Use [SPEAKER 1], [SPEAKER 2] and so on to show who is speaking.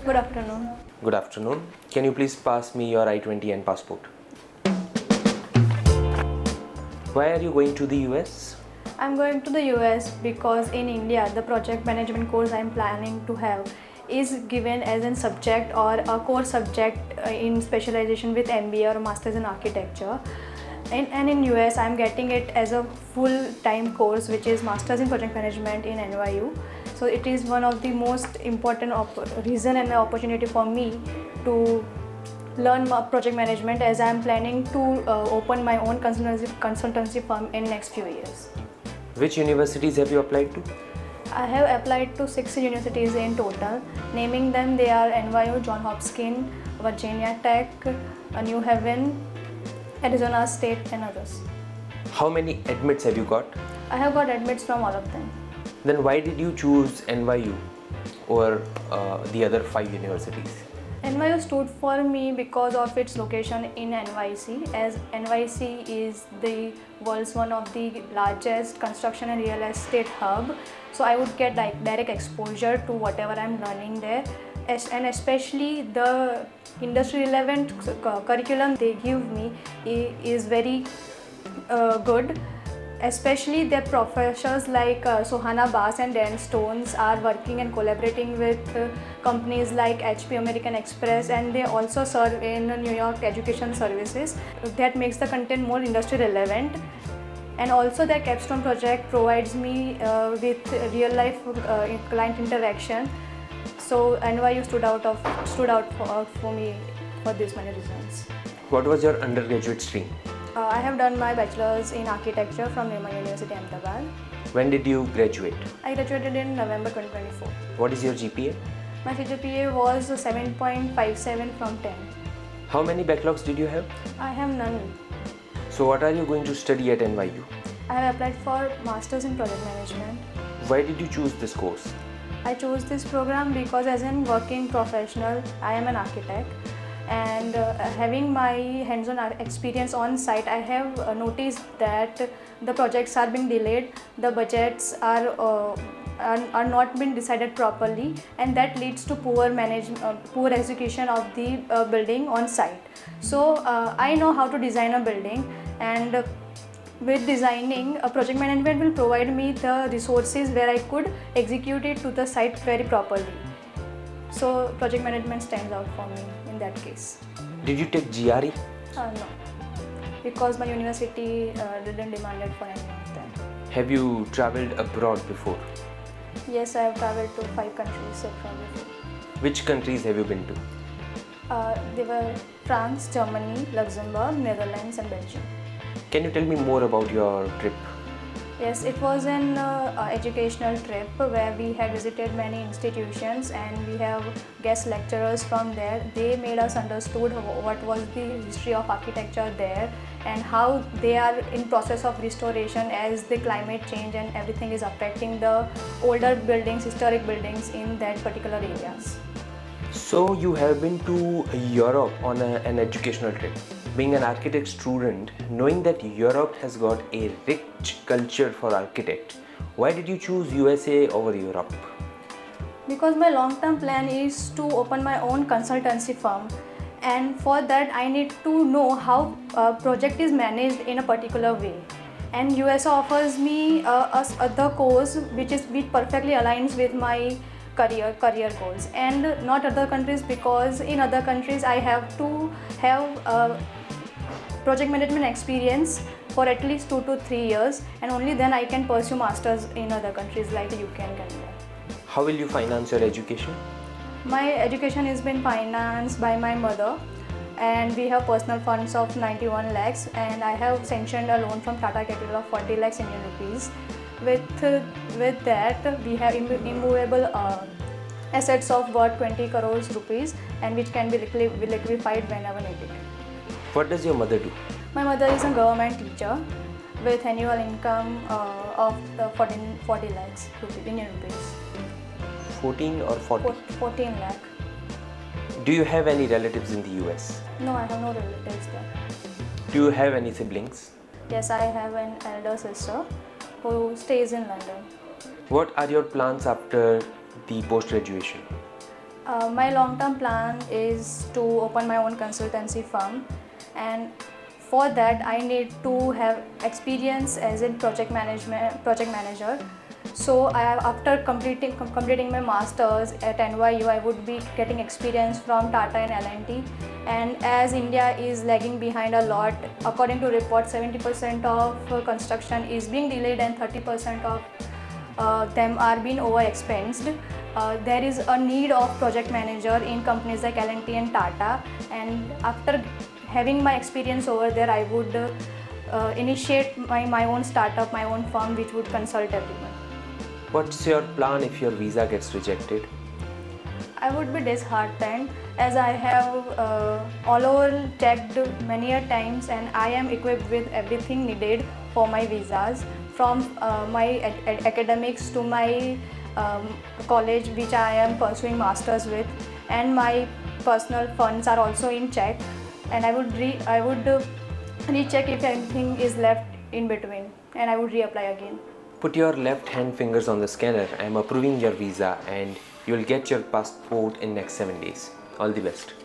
[SPEAKER 1] Good afternoon.
[SPEAKER 2] Good afternoon. Can you please pass me your I-20 and passport? Why are you going to the US?
[SPEAKER 1] I'm going to the US because in India the project management course I'm planning to have is given as a subject or a core subject in specialization with MBA or Masters in Architecture. And in US I'm getting it as a full-time course which is Masters in Project Management in NYU. So it is one of the most important reason and opportunity for me to learn project management as I am planning to open my own consultancy firm in next few years.
[SPEAKER 2] Which universities have you applied to?
[SPEAKER 1] I have applied to 6 universities in total. Naming them, they are NYU, Johns Hopkins, Virginia Tech, New Haven, Arizona State and others.
[SPEAKER 2] How many admits have you got?
[SPEAKER 1] I have got admits from all of them.
[SPEAKER 2] Then why did you choose NYU over the other 5 universities?
[SPEAKER 1] NYU stood for me because of its location in NYC, as NYC is the world's one of the largest construction and real estate hub. So I would get direct exposure to whatever I'm learning there, and especially the industry relevant curriculum they give me is very good. Especially their professors like Sohana Bass and Dan Stones are working and collaborating with companies like HP American Express, and they also serve in New York Education Services. That makes the content more industry relevant. And also their capstone project provides me with real life client interaction. So NYU stood out for me for these many reasons.
[SPEAKER 2] What was your undergraduate stream?
[SPEAKER 1] I have done my bachelor's in architecture from Nirma University, Ahmedabad.
[SPEAKER 2] When did you graduate?
[SPEAKER 1] I graduated in November 2024.
[SPEAKER 2] What is your GPA?
[SPEAKER 1] My CGPA was 7.57 from 10.
[SPEAKER 2] How many backlogs did you have?
[SPEAKER 1] I have none.
[SPEAKER 2] So what are you going to study at NYU?
[SPEAKER 1] I have applied for Masters in Project Management.
[SPEAKER 2] Why did you choose this course?
[SPEAKER 1] I chose this program because as a working professional, I am an architect. And having my hands-on experience on site, I have noticed that the projects are being delayed, the budgets are not being decided properly, and that leads to poor execution of the building on site. So I know how to design a building, and with designing, a project management will provide me the resources where I could execute it to the site very properly. So project management stands out for me in that case.
[SPEAKER 2] Did you take GRE?
[SPEAKER 1] No, because my university didn't demand it for any of them.
[SPEAKER 2] Have you traveled abroad before?
[SPEAKER 1] Yes, I have traveled to 5 countries from before.
[SPEAKER 2] Which countries have you been to?
[SPEAKER 1] They were France, Germany, Luxembourg, Netherlands and Belgium.
[SPEAKER 2] Can you tell me more about your trip?
[SPEAKER 1] Yes, it was an educational trip where we had visited many institutions and we have guest lecturers from there. They made us understood what was the history of architecture there and how they are in process of restoration as the climate change and everything is affecting the older buildings, historic buildings in that particular areas.
[SPEAKER 2] So you have been to Europe on an educational trip. Being an architect student, knowing that Europe has got a rich culture for architect, why did you choose USA over Europe?
[SPEAKER 1] Because my long-term plan is to open my own consultancy firm, and for that I need to know how a project is managed in a particular way. And USA offers me the course which perfectly aligns with my career goals, and not other countries, because in other countries I have to have project management experience for at least 2 to 3 years, and only then I can pursue masters in other countries like UK and Canada.
[SPEAKER 2] How will you finance your education?
[SPEAKER 1] My education has been financed by my mother, and we have personal funds of 91 lakhs, and I have sanctioned a loan from Tata Capital of 40 lakhs Indian rupees. With that, we have immovable assets of worth 20 crores rupees, and which can be liquefied whenever needed.
[SPEAKER 2] What does your mother do?
[SPEAKER 1] My mother is a government teacher with annual income of 40 lakhs Indian rupees.
[SPEAKER 2] 14 or 40?
[SPEAKER 1] 14 lakh.
[SPEAKER 2] Do you have any relatives in the US?
[SPEAKER 1] No, I have no relatives there.
[SPEAKER 2] Do you have any siblings?
[SPEAKER 1] Yes, I have an elder sister who stays in London.
[SPEAKER 2] What are your plans after the post-graduation?
[SPEAKER 1] My long-term plan is to open my own consultancy firm, and for that I need to have experience as in project manager. So after completing my masters at NYU, I would be getting experience from Tata and L&T. And as India is lagging behind a lot, according to reports, 70% of construction is being delayed and 30% of them are being overexpensed. There is a need of project manager in companies like L&T and Tata, and after having my experience over there, I would initiate my own startup, my own firm which would consult everyone.
[SPEAKER 2] What's your plan if your visa gets rejected?
[SPEAKER 1] I would be disheartened as I have all over checked many a times, and I am equipped with everything needed for my visas, from my academics to my college which I am pursuing masters with, and my personal funds are also in check, and I would recheck if anything is left in between, and I would reapply again.
[SPEAKER 2] Put your left hand fingers on the scanner. I am approving your visa and you will get your passport in next 7 days. All the best.